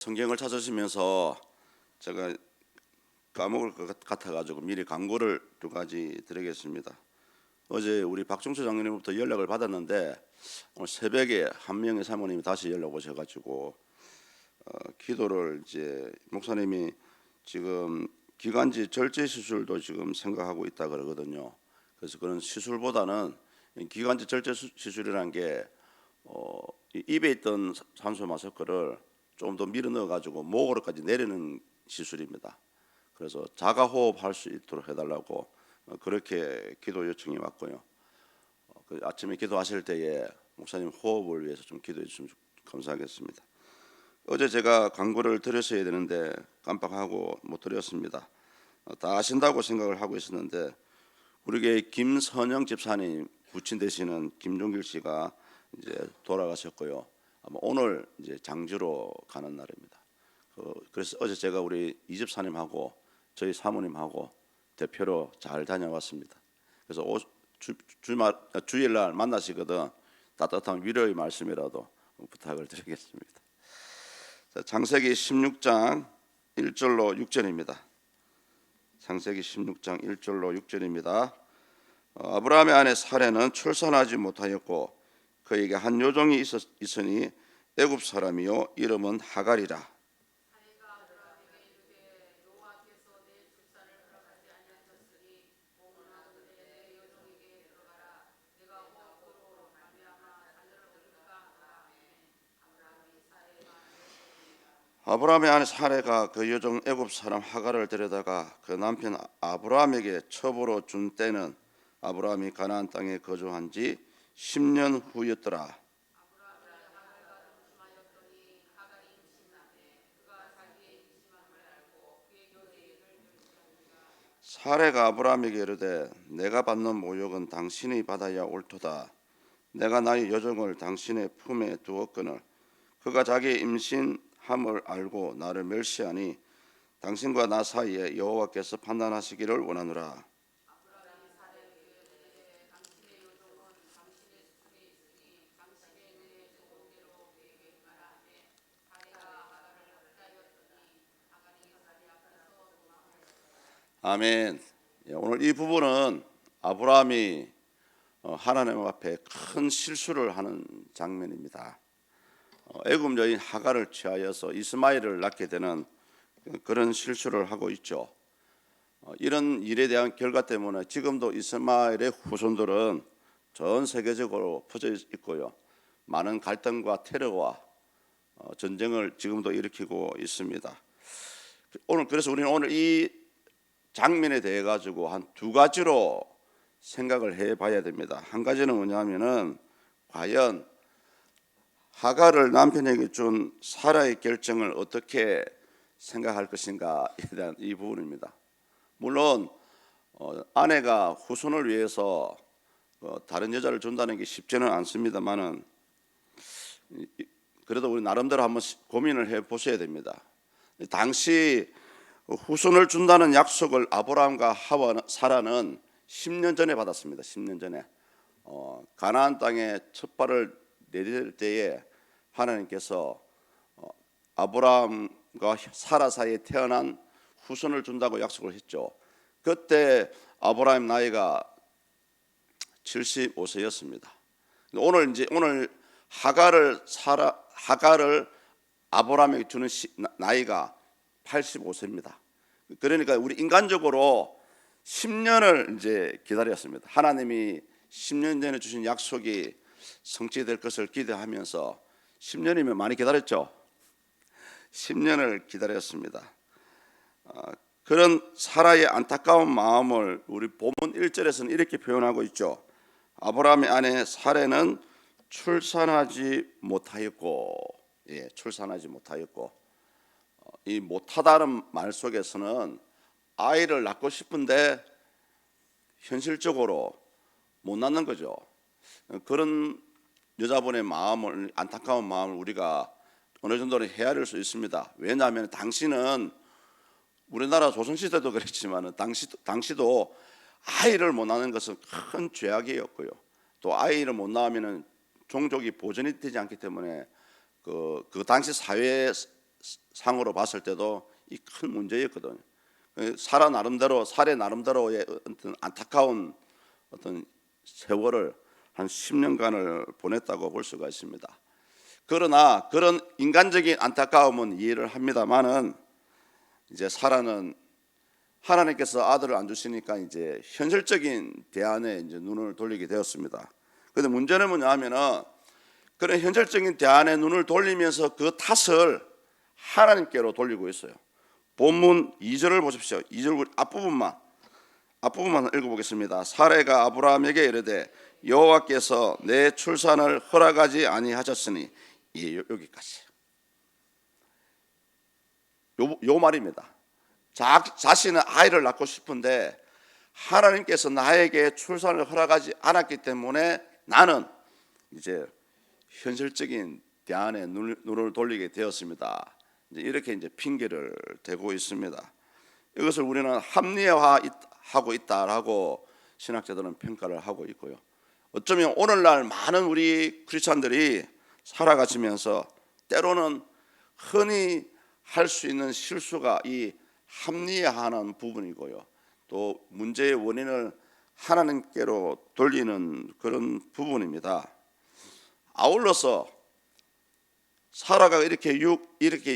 성경을 찾으시면서 제가 까먹을 것 같아가지고 미리 광고를 두 가지 드리겠습니다. 어제 우리 박종수 장로님부터 연락을 받았는데 오늘 새벽에 한 명의 사모님이 다시 연락 오셔가지고 기도를 이제 목사님이 지금 기관지 절제 시술도 지금 생각하고 있다 그러거든요. 그래서 그런 시술보다는 기관지 절제 시술이라는 게 입에 있던 산소 마스크를 좀 더 밀어 넣어가지고 목으로까지 내리는 시술입니다. 그래서 자가 호흡할 수 있도록 해달라고 그렇게 기도 요청이 왔고요. 그 아침에 기도하실 때에 목사님 호흡을 위해서 좀 기도해 주시면 감사하겠습니다. 어제 제가 광고를 드렸어야 되는데 깜빡하고 못 드렸습니다. 다 아신다고 생각을 하고 있었는데 우리 교회 김선영 집사님 부친 되시는 김종길 씨가 이제 돌아가셨고요. 아마 오늘 이제 장지로 가는 날입니다. 그래서 어제 제가 우리 이 집사님하고 저희 사모님하고 대표로 잘 다녀왔습니다. 그래서 주일날 만나시거든 따뜻한 위로의 말씀이라도 부탁을 드리겠습니다. 자, 창세기 16장 1절로 6절입니다. 창세기 16장 1절로 6절입니다. 아브라함의 아내 사레는 출산하지 못하였고 그에게 한 요종이 있으니 애굽 사람이요 이름은 하갈이라. 아브라함의 아내 사레가 그 여종 애굽 사람 하갈을 데려다가 그 남편 아브라함에게 첩으로 준 때는 아브라함이 가나안 땅에 거주한 지 10년 후였더라. 사레가 아브라함에게 이르되 내가 받는 모욕은 당신이 받아야 옳도다. 내가 나의 여종을 당신의 품에 두었거늘 그가 자기의 임신함을 알고 나를 멸시하니 당신과 나 사이에 여호와께서 판단하시기를 원하노라. 아멘. 오늘 이 부분은 아브라함이 하나님 앞에 큰 실수를 하는 장면입니다. 애굽 여인 하갈을 취하여서 이스마엘을 낳게 되는 그런 실수를 하고 있죠. 이런 일에 대한 결과 때문에 지금도 이스마엘의 후손들은 전 세계적으로 퍼져 있고요. 많은 갈등과 테러와 전쟁을 지금도 일으키고 있습니다. 그래서 우리는 오늘 이 장면에 대해 가지고 한 두 가지로 생각을 해봐야 됩니다. 한 가지는 뭐냐면은 과연 하갈을 남편에게 준 사라의 결정을 어떻게 생각할 것인가에 대한 이 부분입니다. 물론 아내가 후손을 위해서 다른 여자를 준다는 게 쉽지는 않습니다만은 그래도 우리 나름대로 한번 고민을 해보셔야 됩니다. 당시 후손을 준다는 약속을 아브라함과 사라는 10년 전에 받았습니다. 10년 전에 가나안 땅에 첫 발을 내딜 때에 하나님께서 아브라함과 사라 사이에 태어난 후손을 준다고 약속을 했죠. 그때 아브라함 나이가 75세였습니다. 오늘 하갈을 아브라함에게 주는 나이가 85세입니다. 그러니까 우리 인간적으로 10년을 이제 기다렸습니다. 하나님이 10년 전에 주신 약속이 성취될 것을 기대하면서 10년이면 많이 기다렸죠. 10년을 기다렸습니다. 그런 사라의 안타까운 마음을 우리 본문 1절에서는 이렇게 표현하고 있죠. 아브라함의 아내 사레는 출산하지 못하였고, 출산하지 못하였고, 이 못하다는 말 속에서는 아이를 낳고 싶은데 현실적으로 못 낳는 거죠. 그런 여자분의 마음을, 안타까운 마음을 우리가 어느 정도는 헤아릴 수 있습니다. 왜냐하면 당시는 우리나라 조선시대도 그랬지만 당시도 아이를 못 낳는 것은 큰 죄악이었고요. 또 아이를 못 낳으면 종족이 보존이 되지 않기 때문에 그 당시 사회에 상으로 봤을 때도 이 큰 문제였거든요. 사례 나름대로의 어떤 안타까운 어떤 세월을 한 10년간을 보냈다고 볼 수가 있습니다. 그러나 그런 인간적인 안타까움은 이해를 합니다만은 이제 사라는 하나님께서 아들을 안 주시니까 이제 현실적인 대안에 이제 눈을 돌리게 되었습니다. 그런데 문제는 뭐냐면은 그런 현실적인 대안에 눈을 돌리면서 그 탓을 하나님께로 돌리고 있어요. 본문 2절을 보십시오. 2절 앞부분만 읽어보겠습니다. 사레가 아브라함에게 이르되 여호와께서 내 출산을 허락하지 아니하셨으니 여기까지. 요 말입니다. 자신은 아이를 낳고 싶은데 하나님께서 나에게 출산을 허락하지 않았기 때문에 나는 이제 현실적인 대안에 눈을 돌리게 되었습니다. 이렇게 이제 핑계를 대고 있습니다. 이것을 우리는 합리화하고 있다라고 신학자들은 평가를 하고 있고요. 어쩌면 오늘날 많은 우리 크리스찬들이 살아가시면서 때로는 흔히 할 수 있는 실수가 이 합리화하는 부분이고요. 또 문제의 원인을 하나님께로 돌리는 그런 부분입니다. 아울러서 사라가 이렇게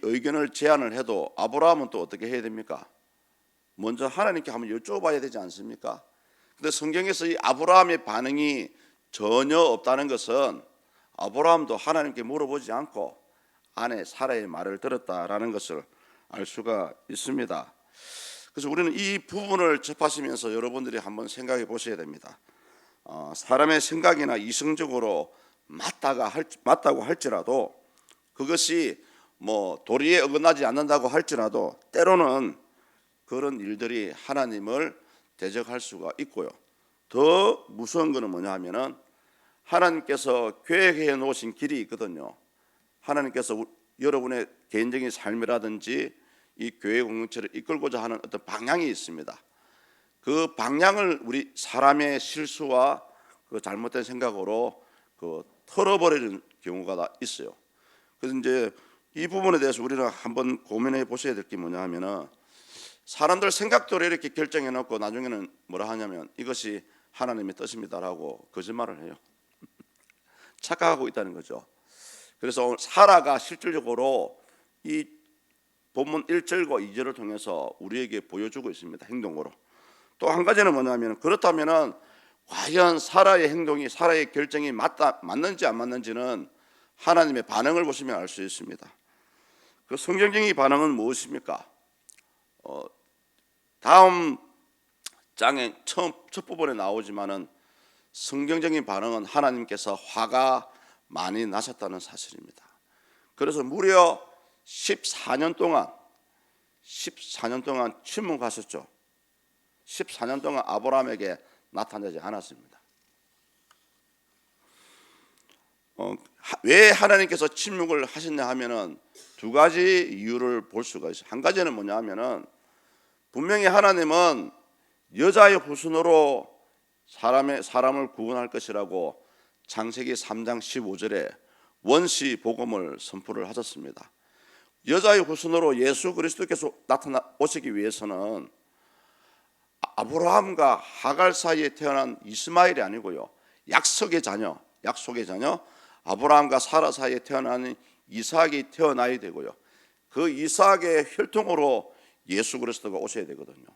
의견을 제안을 해도 아브라함은 또 어떻게 해야 됩니까? 먼저 하나님께 한번 여쭤봐야 되지 않습니까? 근데 성경에서 이 아브라함의 반응이 전혀 없다는 것은 아브라함도 하나님께 물어보지 않고 아내 사라의 말을 들었다라는 것을 알 수가 있습니다. 그래서 우리는 이 부분을 접하시면서 여러분들이 한번 생각해 보셔야 됩니다. 사람의 생각이나 이성적으로 맞다고 할지라도 그것이 뭐 도리에 어긋나지 않는다고 할지라도 때로는 그런 일들이 하나님을 대적할 수가 있고요. 더 무서운 것은 뭐냐 하면은 하나님께서 계획해 놓으신 길이 있거든요. 하나님께서 여러분의 개인적인 삶이라든지 이 교회 공동체를 이끌고자 하는 어떤 방향이 있습니다. 그 방향을 우리 사람의 실수와 그 잘못된 생각으로 그 털어버리는 경우가 있어요. 그래서 이제 이 부분에 대해서 우리는 한번 고민해 보셔야 될 게 뭐냐 하면은 사람들 생각대로 이렇게 결정해 놓고 나중에는 뭐라 하냐면 이것이 하나님의 뜻입니다라고 거짓말을 해요. 착각하고 있다는 거죠. 그래서 사라가 실질적으로 이 본문 1절과 2절을 통해서 우리에게 보여주고 있습니다. 행동으로. 또 한 가지는 뭐냐면 그렇다면은 과연 사라의 행동이 사라의 결정이 맞는지 안 맞는지는 하나님의 반응을 보시면 알 수 있습니다. 그 성경적인 반응은 무엇입니까? 다음 장의 첫 부분에 나오지만은 성경적인 반응은 하나님께서 화가 많이 나셨다는 사실입니다. 그래서 무려 14년 동안 침묵하셨죠. 14년 동안 아브라함에게 나타나지 않았습니다. 왜 하나님께서 침묵을 하셨냐 하면은 두 가지 이유를 볼 수가 있어요. 한 가지는 뭐냐 하면은 분명히 하나님은 여자의 후손으로 사람을 구원할 것이라고 창세기 3장 15절에 원시 복음을 선포를 하셨습니다. 여자의 후손으로 예수 그리스도께서 오시기 위해서는 아브라함과 하갈 사이에 태어난 이스마엘이 아니고요, 약속의 자녀 아브라함과 사라 사이에 태어난 이삭이 태어나야 되고요, 그 이삭의 혈통으로 예수 그리스도가 오셔야 되거든요.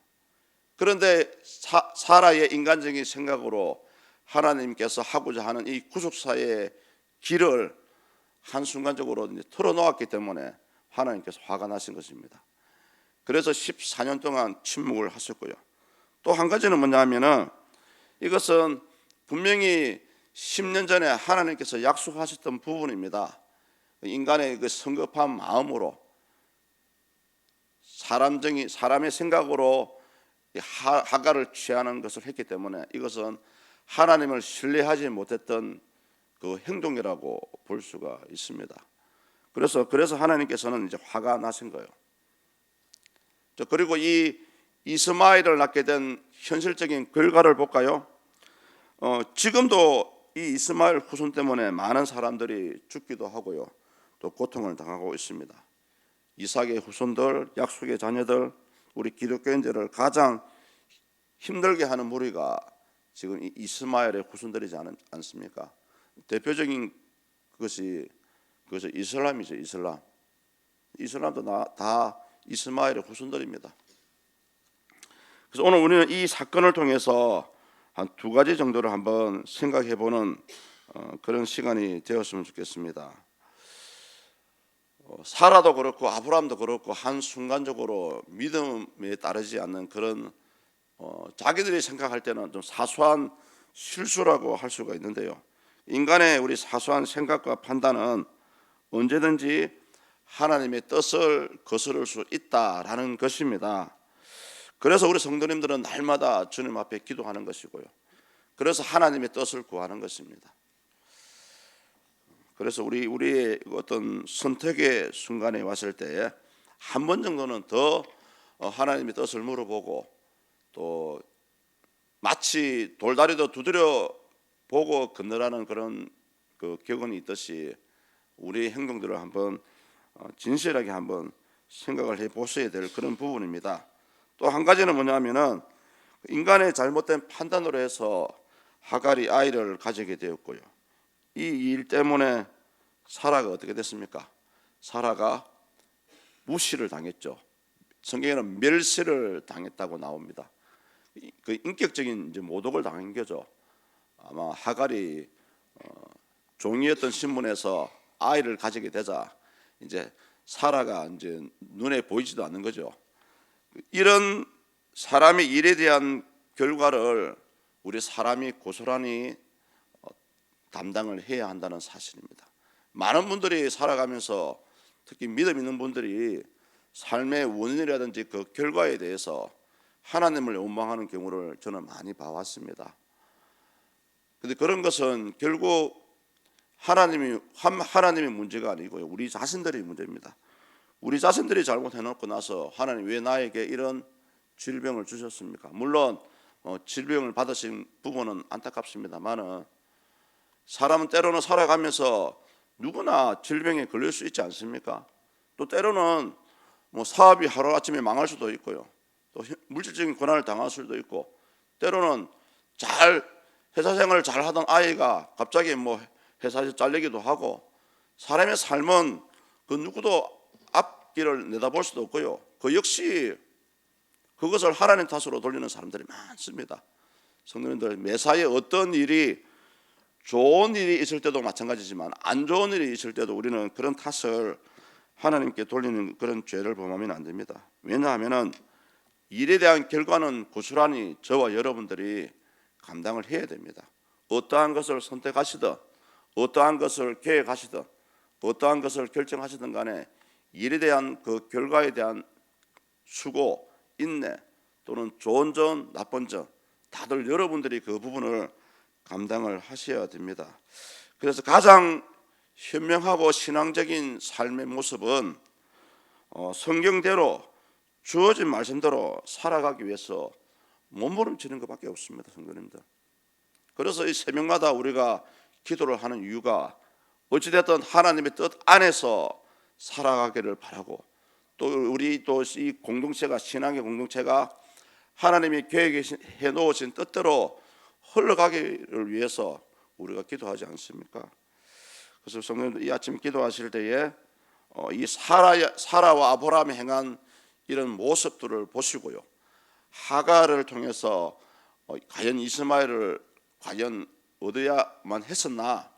그런데 사라의 인간적인 생각으로 하나님께서 하고자 하는 이 구속사의 길을 한순간적으로 털어놓았기 때문에 하나님께서 화가 나신 것입니다. 그래서 14년 동안 침묵을 하셨고요. 또 한 가지는 뭐냐면은 이것은 분명히 10년 전에 하나님께서 약속하셨던 부분입니다. 인간의 그 성급한 마음으로 사람의 생각으로 하갈을 취하는 것을 했기 때문에 이것은 하나님을 신뢰하지 못했던 그 행동이라고 볼 수가 있습니다. 그래서 하나님께서는 이제 화가 나신 거예요. 그리고 이 이스마엘을 낳게 된 현실적인 결과를 볼까요? 지금도 이 이스마엘 후손 때문에 많은 사람들이 죽기도 하고요, 또 고통을 당하고 있습니다. 이삭의 후손들, 약속의 자녀들, 우리 기독교인들을 가장 힘들게 하는 무리가 지금 이스마엘의 후손들이지 않습니까? 대표적인 것이 이슬람이죠. 이슬람도 다 이스마엘의 후손들입니다. 그래서 오늘 우리는 이 사건을 통해서 한 두 가지 정도를 한번 생각해보는 그런 시간이 되었으면 좋겠습니다. 사라도 그렇고 아브라함도 그렇고 한순간적으로 믿음에 따르지 않는 그런 자기들이 생각할 때는 좀 사소한 실수라고 할 수가 있는데요. 인간의 우리 사소한 생각과 판단은 언제든지 하나님의 뜻을 거스를 수 있다라는 것입니다. 그래서 우리 성도님들은 날마다 주님 앞에 기도하는 것이고요. 그래서 하나님의 뜻을 구하는 것입니다. 그래서 우리의 어떤 선택의 순간에 왔을 때에 한 번 정도는 더 하나님의 뜻을 물어보고 또 마치 돌다리도 두드려 보고 건너라는 그런 그 격언이 있듯이 우리의 행동들을 한번 진실하게 한번 생각을 해 보셔야 될 그런 부분입니다. 또 한 가지는 뭐냐면은 인간의 잘못된 판단으로 해서 하갈이 아이를 가지게 되었고요. 이 일 때문에 사라가 어떻게 됐습니까? 사라가 무시를 당했죠. 성경에는 멸시를 당했다고 나옵니다. 그 인격적인 이제 모독을 당한 거죠. 아마 하갈이 종이었던 신분에서 아이를 가지게 되자 이제 사라가 이제 눈에 보이지도 않는 거죠. 이런 사람의 일에 대한 결과를 우리 사람이 고스란히 담당을 해야 한다는 사실입니다. 많은 분들이 살아가면서 특히 믿음 있는 분들이 삶의 원인이라든지 그 결과에 대해서 하나님을 원망하는 경우를 저는 많이 봐왔습니다. 그런데 그런 것은 결국 하나님의 문제가 아니고요, 우리 자신들의 문제입니다. 우리 자신들이 잘못해놓고 나서 하나님 왜 나에게 이런 질병을 주셨습니까? 물론 질병을 받으신 부분은 안타깝습니다만은 사람은 때로는 살아가면서 누구나 질병에 걸릴 수 있지 않습니까? 또 때로는 사업이 하루아침에 망할 수도 있고요, 또 물질적인 고난을 당할 수도 있고, 때로는 회사 생활을 잘 하던 아이가 갑자기 회사에서 잘리기도 하고, 사람의 삶은 그 누구도 앞길을 내다볼 수도 없고요, 그 역시 그것을 하나님 탓으로 돌리는 사람들이 많습니다. 성도님들, 매사에 어떤 일이 좋은 일이 있을 때도 마찬가지지만 안 좋은 일이 있을 때도 우리는 그런 탓을 하나님께 돌리는 그런 죄를 범하면 안 됩니다. 왜냐하면 일에 대한 결과는 고스란히 저와 여러분들이 감당을 해야 됩니다. 어떠한 것을 선택하시든 어떠한 것을 계획하시든 어떠한 것을 결정하시든 간에 일에 대한 그 결과에 대한 수고, 인내, 또는 좋은 점, 나쁜 점, 다들 여러분들이 그 부분을 감당을 하셔야 됩니다. 그래서 가장 현명하고 신앙적인 삶의 모습은 성경대로 주어진 말씀대로 살아가기 위해서 몸부림치는 것밖에 없습니다, 성도님들. 그래서 이 새벽마다 우리가 기도를 하는 이유가 어찌됐든 하나님의 뜻 안에서 살아가기를 바라고, 또 우리 또 이 공동체가, 신앙의 공동체가 하나님이 계획해 놓으신 뜻대로 흘러가기를 위해서 우리가 기도하지 않습니까? 그래서 성도님들, 이 아침 기도하실 때에 이 사라와 아브라함이 행한 이런 모습들을 보시고요, 하갈을 통해서 과연 이스마엘을 과연 얻어야만 했었나,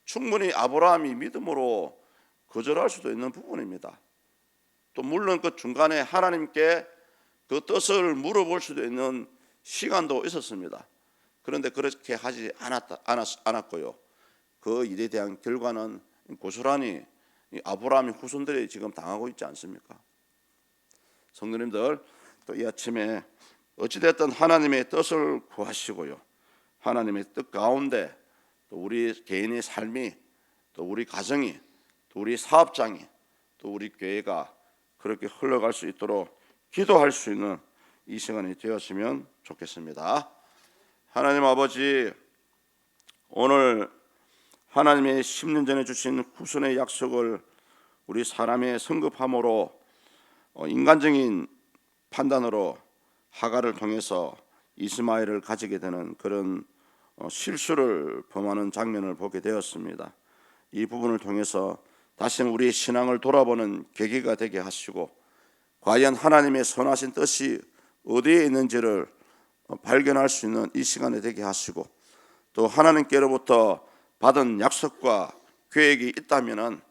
충분히 아브라함이 믿음으로 거절할 수도 있는 부분입니다. 또 물론 그 중간에 하나님께 그 뜻을 물어볼 수도 있는 시간도 있었습니다. 그런데 그렇게 하지 않았고요, 그 일에 대한 결과는 고스란히 아브라함의 후손들이 지금 당하고 있지 않습니까? 성도님들, 또 이 아침에 어찌됐든 하나님의 뜻을 구하시고요, 하나님의 뜻 가운데 또 우리 개인의 삶이, 또 우리 가정이, 또 우리 사업장이, 또 우리 교회가 그렇게 흘러갈 수 있도록 기도할 수 있는 이 시간이 되었으면 좋겠습니다. 하나님 아버지, 오늘 하나님의 10년 전에 주신 후손의 약속을 우리 사람의 성급함으로 인간적인 판단으로 하갈을 통해서 이스마엘을 가지게 되는 그런 실수를 범하는 장면을 보게 되었습니다. 이 부분을 통해서 다시 우리의 신앙을 돌아보는 계기가 되게 하시고 과연 하나님의 선하신 뜻이 어디에 있는지를 발견할 수 있는 이 시간이 되게 하시고 또 하나님께로부터 받은 약속과 계획이 있다면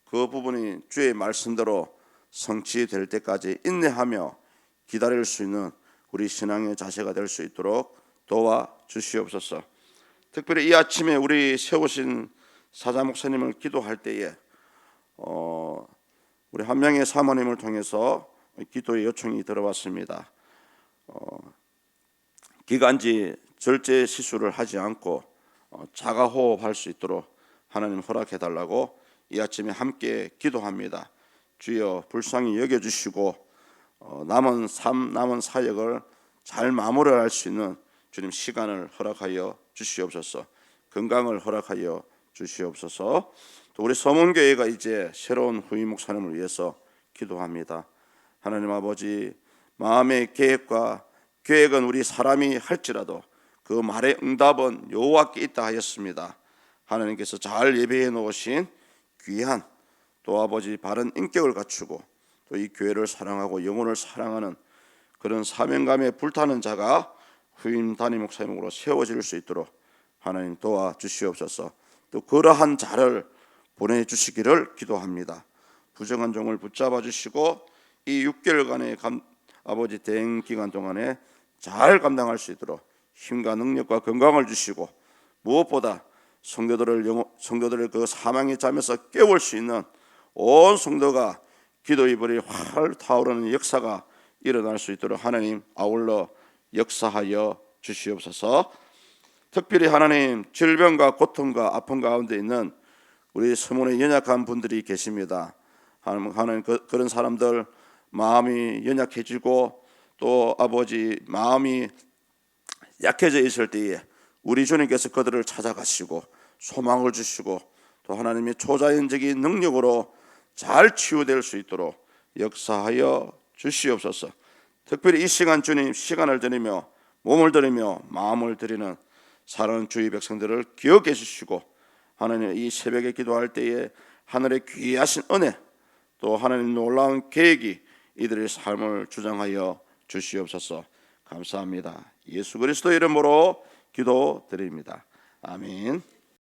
그 부분이 주의 말씀대로 성취될 때까지 인내하며 기다릴 수 있는 우리 신앙의 자세가 될 수 있도록 도와주시옵소서. 특별히 이 아침에 우리 세우신 사자 목사님을 기도할 때에 우리 한 명의 사모님을 통해서 기도의 요청이 들어왔습니다. 기간지 절제 시술을 하지 않고 자가호흡할 수 있도록 하나님 허락해 달라고 이 아침에 함께 기도합니다. 주여 불쌍히 여겨주시고 남은 삶 남은 사역을 잘 마무리할 수 있는 주님 시간을 허락하여 주시옵소서. 건강을 허락하여 주시옵소서. 또 우리 서문교회가 이제 새로운 후임 목사님을 위해서 기도합니다. 하나님 아버지, 마음의 계획은 우리 사람이 할지라도 그 말의 응답은 여호와께 있다 하였습니다. 하나님께서 잘 예배해 놓으신 귀한 또 아버지 바른 인격을 갖추고 또 이 교회를 사랑하고 영혼을 사랑하는 그런 사명감에 불타는 자가 후임 담임 목사님으로 세워질 수 있도록 하나님 도와주시옵소서. 또 그러한 자를 보내주시기를 기도합니다. 부정한 종을 붙잡아 주시고 이 6개월간의 아버지 대행 기간 동안에 잘 감당할 수 있도록 힘과 능력과 건강을 주시고 무엇보다 성도들을 그 사망의 잠에서 깨울 수 있는 온 성도가 기도의 불이 활 타오르는 역사가 일어날 수 있도록 하나님 아울러 역사하여 주시옵소서. 특별히 하나님 질병과 고통과 아픔 가운데 있는 우리 서문에 연약한 분들이 계십니다. 하나님 그런 사람들 마음이 연약해지고 또 아버지 마음이 약해져 있을 때에 우리 주님께서 그들을 찾아가시고 소망을 주시고 또 하나님의 초자연적인 능력으로 잘 치유될 수 있도록 역사하여 주시옵소서. 특별히 이 시간 주님 시간을 드리며 몸을 드리며 마음을 드리는 사랑하는 주의 백성들을 기억해 주시고 하나님 이 새벽에 기도할 때에 하늘의 귀하신 은혜 또 하나님 놀라운 계획이 이들의 삶을 주장하여 주시옵소서. 감사합니다. 예수 그리스도 이름으로 기도드립니다. 아멘.